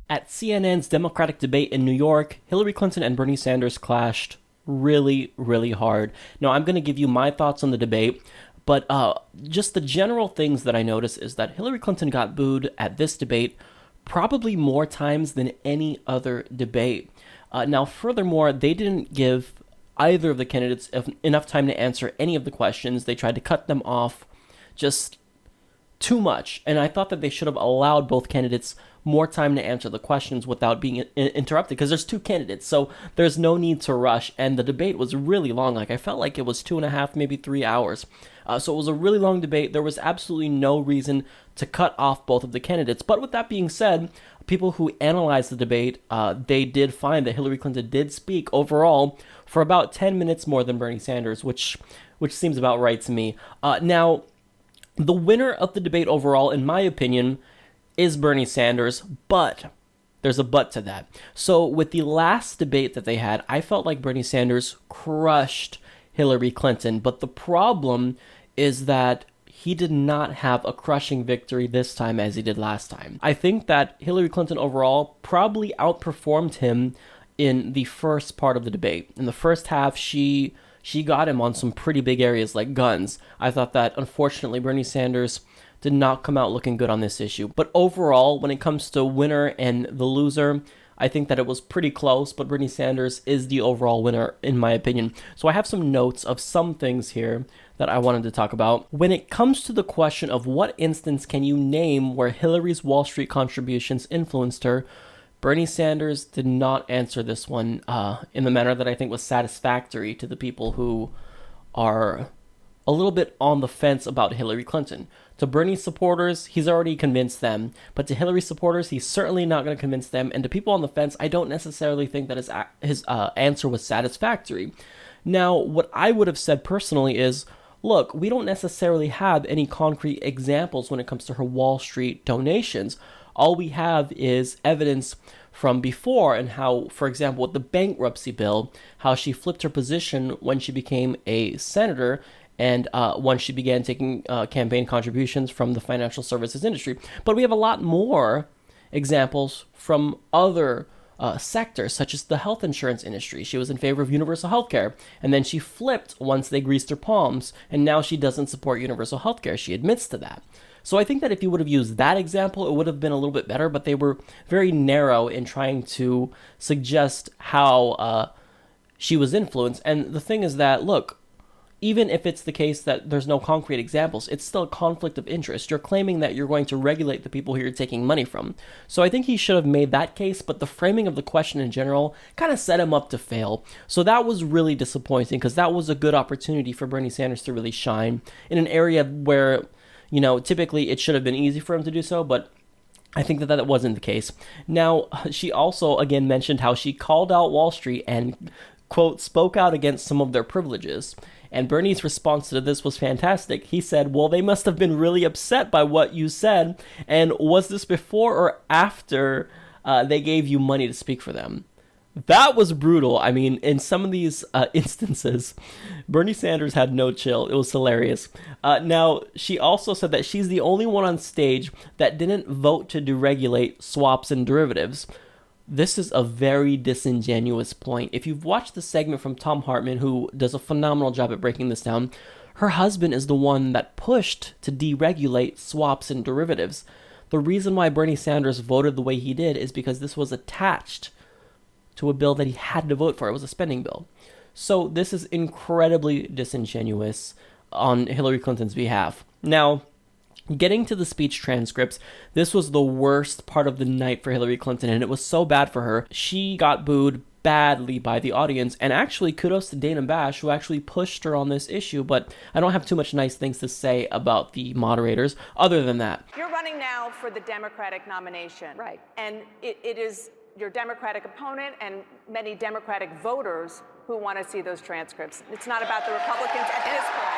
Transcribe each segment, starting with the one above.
At CNN's Democratic debate in New York, Hillary Clinton and Bernie Sanders clashed really, really hard. Now, I'm going to give you my thoughts on the debate, but just the general things that I noticed is that Hillary Clinton got booed at this debate probably more times than any other debate. Now, furthermore, they didn't give either of the candidates enough time to answer any of the questions. They tried to cut them off just too much, and I thought that they should have allowed both candidates more time to answer the questions without being interrupted, because there's two candidates, so there's no need to rush, and the debate was really long. Like, I felt like it was 2.5, maybe 3 hours. So it was a really long debate. There was absolutely no reason to cut off both of the candidates. But with that being said, people who analyzed the debate, they did find that Hillary Clinton did speak overall for about 10 minutes more than Bernie Sanders, which seems about right to me. Now, the winner of the debate overall, in my opinion, is Bernie Sanders, but there's a but to that. So with the last debate that they had, I felt like Bernie Sanders crushed Hillary Clinton, but the problem is that he did not have a crushing victory this time as he did last time. I think that Hillary Clinton overall probably outperformed him in the first part of the debate. In the first half, she got him on some pretty big areas like guns. I thought that, unfortunately, Bernie Sanders did not come out looking good on this issue. But overall, when it comes to winner and the loser, I think that it was pretty close, but Bernie Sanders is the overall winner, in my opinion. So I have some notes of some things here that I wanted to talk about. When it comes to the question of what instance can you name where Hillary's Wall Street contributions influenced her, Bernie Sanders did not answer this one in the manner that I think was satisfactory to the people who are a little bit on the fence about Hillary Clinton. To Bernie supporters, he's already convinced them, but to Hillary supporters, he's certainly not going to convince them, and to people on the fence, I don't necessarily think that his answer was satisfactory. Now, what I would have said personally is, look, we don't necessarily have any concrete examples when it comes to her Wall Street donations. All we have is evidence from before, and how, for example, with the bankruptcy bill, how she flipped her position when she became a senator, and once she began taking campaign contributions from the financial services industry. But we have a lot more examples from other sectors, such as the health insurance industry. She was in favor of universal health care, and then she flipped once they greased her palms, and now she doesn't support universal health care. She admits to that. So I think that if you would have used that example, it would have been a little bit better, but they were very narrow in trying to suggest how she was influenced. And the thing is that, look, even if it's the case that there's no concrete examples, it's still a conflict of interest. You're claiming that you're going to regulate the people who you're taking money from. So I think he should have made that case, but the framing of the question in general kind of set him up to fail. So that was really disappointing, because that was a good opportunity for Bernie Sanders to really shine in an area where, you know, typically it should have been easy for him to do so, but I think that wasn't the case. Now, she also, again, mentioned how she called out Wall Street and, quote, spoke out against some of their privileges. And Bernie's response to this was fantastic. He said, well, they must have been really upset by what you said. And was this before or after they gave you money to speak for them? That was brutal. I mean, in some of these instances, Bernie Sanders had no chill. It was hilarious. Now, she also said that she's the only one on stage that didn't vote to deregulate swaps and derivatives. This is a very disingenuous point. If you've watched the segment from Tom Hartman, who does a phenomenal job at breaking this down, her husband is the one that pushed to deregulate swaps and derivatives. The reason why Bernie Sanders voted the way he did is because this was attached to a bill that he had to vote for. It was a spending bill. So this is incredibly disingenuous on Hillary Clinton's behalf. Now, getting to the speech transcripts, this was the worst part of the night for Hillary Clinton, and it was so bad for her. She got booed badly by the audience, and actually kudos to Dana Bash, who actually pushed her on this issue, but I don't have too much nice things to say about the moderators other than that. You're running now for the Democratic nomination. Right. And it is your Democratic opponent and many Democratic voters who want to see those transcripts. It's not about the Republicans at this point.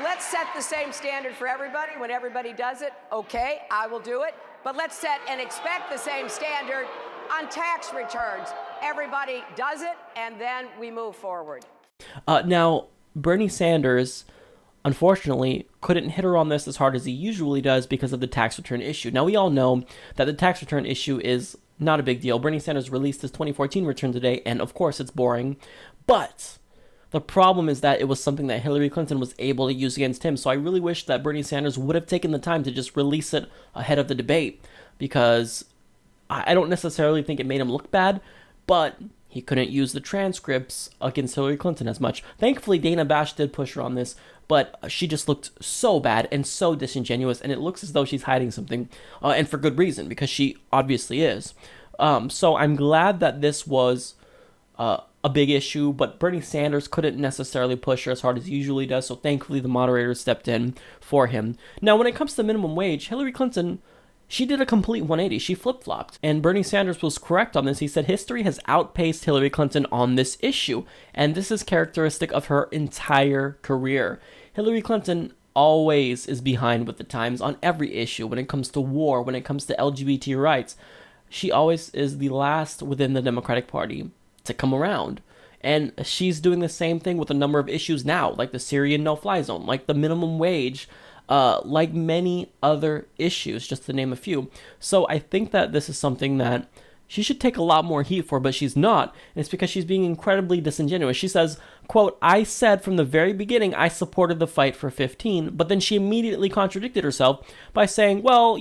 Let's set the same standard for everybody. When everybody does it, okay, I will do it. But let's set and expect the same standard on tax returns. Everybody does it, and then we move forward. Now, Bernie Sanders, unfortunately, couldn't hit her on this as hard as he usually does because of the tax return issue. Now, we all know that the tax return issue is not a big deal. Bernie Sanders released his 2014 return today, and of course it's boring. But the problem is that it was something that Hillary Clinton was able to use against him. So I really wish that Bernie Sanders would have taken the time to just release it ahead of the debate, because I don't necessarily think it made him look bad, but he couldn't use the transcripts against Hillary Clinton as much. Thankfully, Dana Bash did push her on this, but she just looked so bad and so disingenuous, and it looks as though she's hiding something, and for good reason, because she obviously is. So I'm glad that this was a big issue, but Bernie Sanders couldn't necessarily push her as hard as he usually does, so thankfully the moderators stepped in for him. Now, when it comes to minimum wage, Hillary Clinton, she did a complete 180. She flip-flopped. And Bernie Sanders was correct on this. He said history has outpaced Hillary Clinton on this issue. And this is characteristic of her entire career. Hillary Clinton always is behind with the times on every issue. When it comes to war, when it comes to LGBT rights, she always is the last within the Democratic Party to come around. And she's doing the same thing with a number of issues now, like the Syrian no-fly zone, like the minimum wage, like many other issues, just to name a few. So I think that this is something that she should take a lot more heat for, but she's not. And it's because she's being incredibly disingenuous. She says, quote, "I said from the very beginning I supported the fight for 15, but then she immediately contradicted herself by saying, well,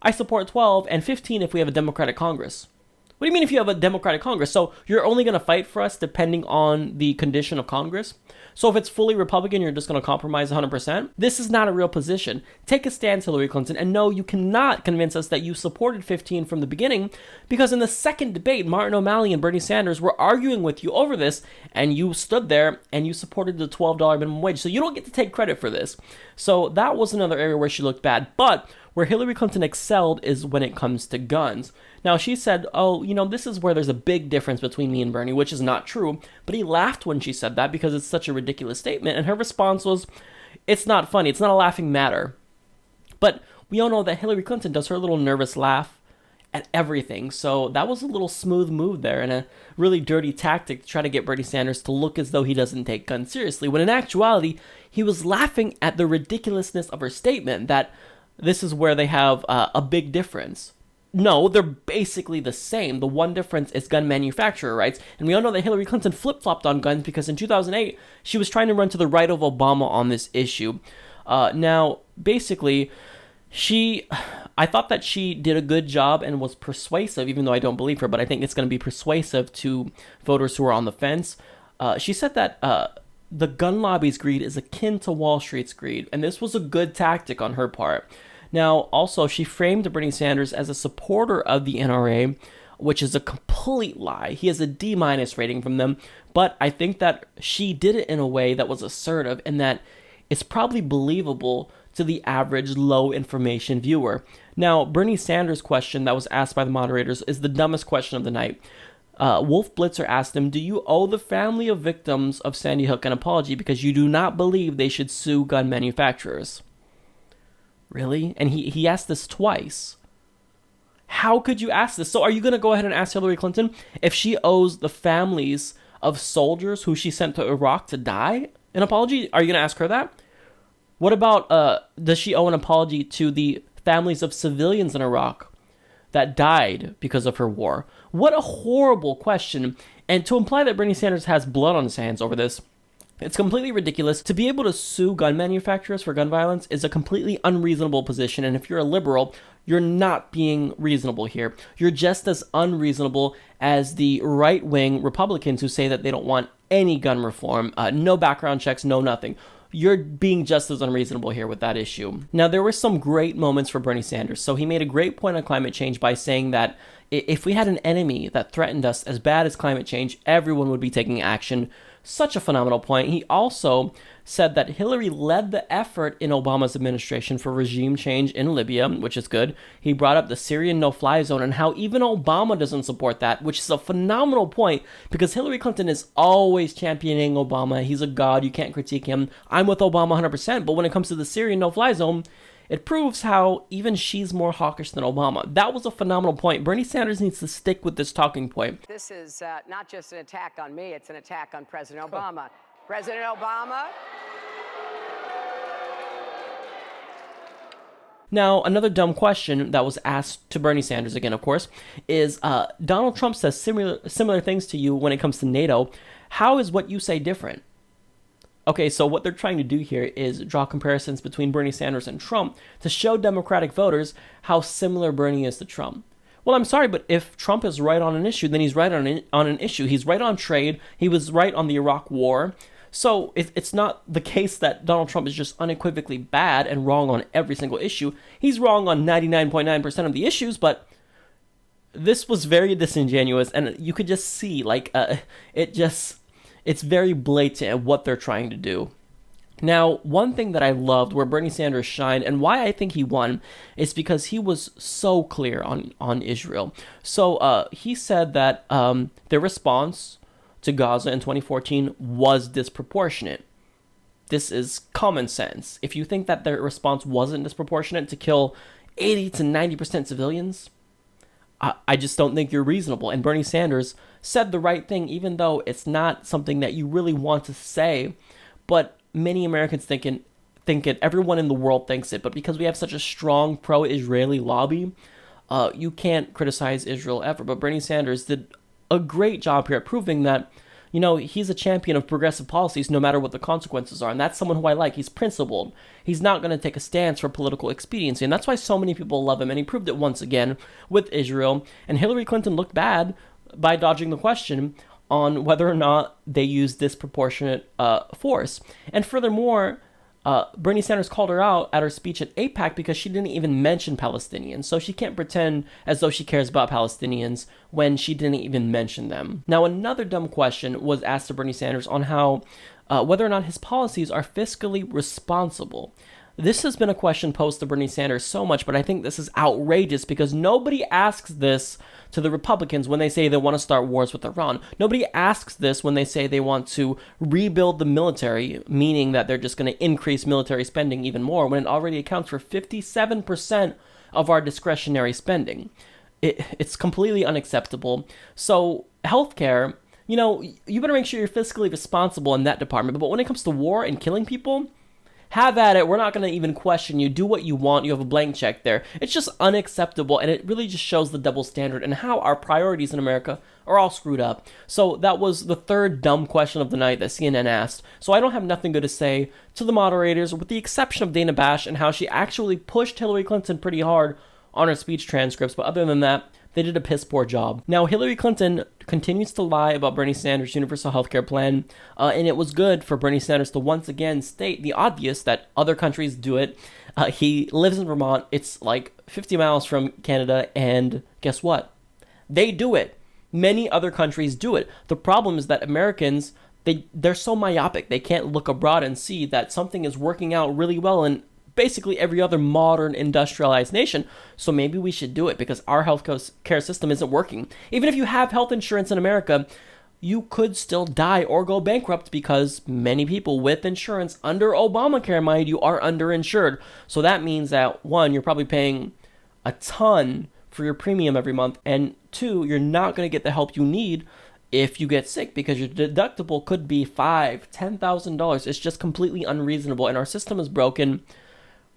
I support 12 and 15 if we have a Democratic Congress." What do you mean if you have a Democratic Congress? So you're only going to fight for us depending on the condition of Congress? So if it's fully Republican, you're just going to compromise 100%? This is not a real position. Take a stance, Hillary Clinton, and no, you cannot convince us that you supported 15 from the beginning, because in the second debate, Martin O'Malley and Bernie Sanders were arguing with you over this, and you stood there and you supported the $12 minimum wage. So you don't get to take credit for this. So that was another area where she looked bad. But where Hillary Clinton excelled is when it comes to guns. Now, she said, this is where there's a big difference between me and Bernie, which is not true. But he laughed when she said that because it's such a ridiculous statement. And her response was, it's not funny. It's not a laughing matter. But we all know that Hillary Clinton does her little nervous laugh at everything. So that was a little smooth move there and a really dirty tactic to try to get Bernie Sanders to look as though he doesn't take guns seriously, when in actuality, he was laughing at the ridiculousness of her statement that this is where they have a big difference. No, they're basically the same. The one difference is gun manufacturer rights. And we all know that Hillary Clinton flip-flopped on guns because in 2008, she was trying to run to the right of Obama on this issue. Now, basically, I thought that she did a good job and was persuasive, even though I don't believe her, but I think it's going to be persuasive to voters who are on the fence. She said that the gun lobby's greed is akin to Wall Street's greed, and this was a good tactic on her part. Now, also, she framed Bernie Sanders as a supporter of the NRA, which is a complete lie. He has a D- rating from them, but I think that she did it in a way that was assertive and that it's probably believable to the average low-information viewer. Now, Bernie Sanders' question that was asked by the moderators is the dumbest question of the night. Wolf Blitzer asked him, do you owe the family of victims of Sandy Hook an apology because you do not believe they should sue gun manufacturers? Really? And he asked this twice. How could you ask this? So are you going to go ahead and ask Hillary Clinton if she owes the families of soldiers who she sent to Iraq to die an apology? Are you going to ask her that? What about, does she owe an apology to the families of civilians in Iraq that died because of her war? What a horrible question. And to imply that Bernie Sanders has blood on his hands over this, it's completely ridiculous. To be able to sue gun manufacturers for gun violence is a completely unreasonable position, and if you're a liberal, you're not being reasonable here. You're just as unreasonable as the right-wing Republicans who say that they don't want any gun reform, no background checks, no nothing. You're being just as unreasonable here with that issue. Now, there were some great moments for Bernie Sanders. So he made a great point on climate change by saying that if we had an enemy that threatened us as bad as climate change, everyone would be taking action. Such a phenomenal point. He also said that Hillary led the effort in Obama's administration for regime change in Libya, which is good. He brought up the Syrian no-fly zone and how even Obama doesn't support that, which is a phenomenal point because Hillary Clinton is always championing Obama. He's a god. You can't critique him. I'm with Obama 100%. But when it comes to the Syrian no-fly zone, it proves how even she's more hawkish than Obama. That was a phenomenal point. Bernie Sanders needs to stick with this talking point. This is not just an attack on me, it's an attack on President Obama. President Obama, Now, another dumb question that was asked to Bernie Sanders, again, of course, is Donald Trump says similar things to you when it comes to NATO. How is what you say different? Okay, so what they're trying to do here is draw comparisons between Bernie Sanders and Trump to show Democratic voters how similar Bernie is to Trump. Well, I'm sorry, but if Trump is right on an issue, then he's right on an issue. He's right on trade. He was right on the Iraq War. So it's not the case that Donald Trump is just unequivocally bad and wrong on every single issue. He's wrong on 99.9% of the issues, but this was very disingenuous, and you could just see, it's very blatant at what they're trying to do. Now, one thing that I loved where Bernie Sanders shined and why I think he won is because he was so clear on Israel. So he said that their response to Gaza in 2014 was disproportionate. This is common sense. If you think that their response wasn't disproportionate to kill 80 to 90% civilians, I just don't think you're reasonable. And Bernie Sanders said the right thing, even though it's not something that you really want to say. But many Americans think it. Everyone in the world thinks it. But because we have such a strong pro-Israeli lobby, you can't criticize Israel ever. But Bernie Sanders did a great job here at proving that, he's a champion of progressive policies no matter what the consequences are. And that's someone who I like. He's principled. He's not going to take a stance for political expediency. And that's why so many people love him. And he proved it once again with Israel. And Hillary Clinton looked bad by dodging the question on whether or not they used disproportionate force. And furthermore, Bernie Sanders called her out at her speech at AIPAC because she didn't even mention Palestinians. So she can't pretend as though she cares about Palestinians when she didn't even mention them. Now, another dumb question was asked to Bernie Sanders on how whether or not his policies are fiscally responsible. This has been a question posed to Bernie Sanders so much, but I think this is outrageous because nobody asks this to the Republicans when they say they want to start wars with Iran. Nobody asks this when they say they want to rebuild the military, meaning that they're just going to increase military spending even more when it already accounts for 57% of our discretionary spending. It's completely unacceptable. So healthcare, you better make sure you're fiscally responsible in that department. But when it comes to war and killing people, have at it. We're not going to even question you. Do what you want. You have a blank check there. It's just unacceptable, and it really just shows the double standard and how our priorities in America are all screwed up. So that was the third dumb question of the night that CNN asked. So I don't have nothing good to say to the moderators, with the exception of Dana Bash and how she actually pushed Hillary Clinton pretty hard on her speech transcripts. But other than that, they did a piss poor job. Now, Hillary Clinton continues to lie about Bernie Sanders' universal healthcare plan, and it was good for Bernie Sanders to once again state the obvious that other countries do it. He lives in Vermont. It's like 50 miles from Canada, and guess what? They do it. Many other countries do it. The problem is that Americans, they're so myopic. They can't look abroad and see that something is working out really well in basically every other modern industrialized nation. So maybe we should do it because our health care system isn't working. Even if you have health insurance in America, you could still die or go bankrupt because many people with insurance under Obamacare, mind you, are underinsured. So that means that, one, you're probably paying a ton for your premium every month, and two, you're not going to get the help you need if you get sick because your deductible could be $5,000, $10,000. It's just completely unreasonable, and our system is broken.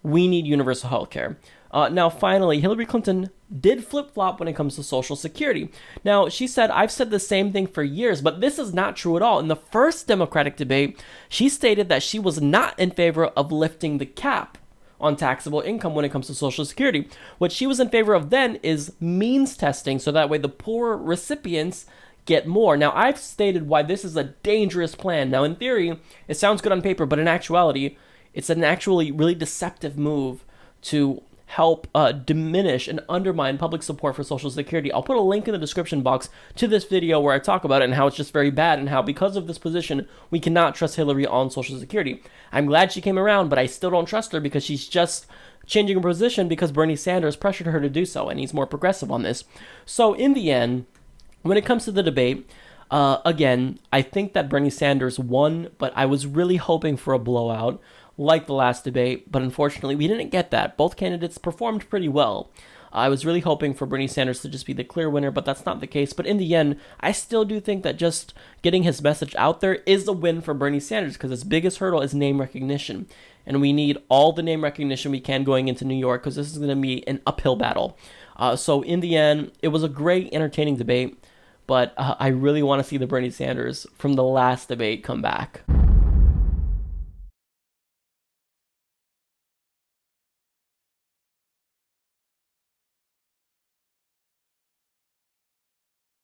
We need universal health care. Now, finally, Hillary Clinton did flip-flop when it comes to Social Security. Now, she said, I've said the same thing for years, but this is not true at all. In the first Democratic debate, she stated that she was not in favor of lifting the cap on taxable income when it comes to Social Security. What she was in favor of then is means testing, so that way the poor recipients get more. Now, I've stated why this is a dangerous plan. Now, in theory, it sounds good on paper, but in actuality, it's an actually really deceptive move to help diminish and undermine public support for Social Security. I'll put a link in the description box to this video where I talk about it and how it's just very bad and how because of this position, we cannot trust Hillary on Social Security. I'm glad she came around, but I still don't trust her because she's just changing her position because Bernie Sanders pressured her to do so, and he's more progressive on this. So in the end, when it comes to the debate, again, I think that Bernie Sanders won, but I was really hoping for a blowout like the last debate, but unfortunately we didn't get that. Both candidates performed pretty well. I was really hoping for Bernie Sanders to just be the clear winner, but that's not the case. But in the end, I still do think that just getting his message out there is a win for Bernie Sanders, because his biggest hurdle is name recognition. And we need all the name recognition we can going into New York, because this is going to be an uphill battle. So in the end, it was a great, entertaining debate, but I really want to see the Bernie Sanders from the last debate come back.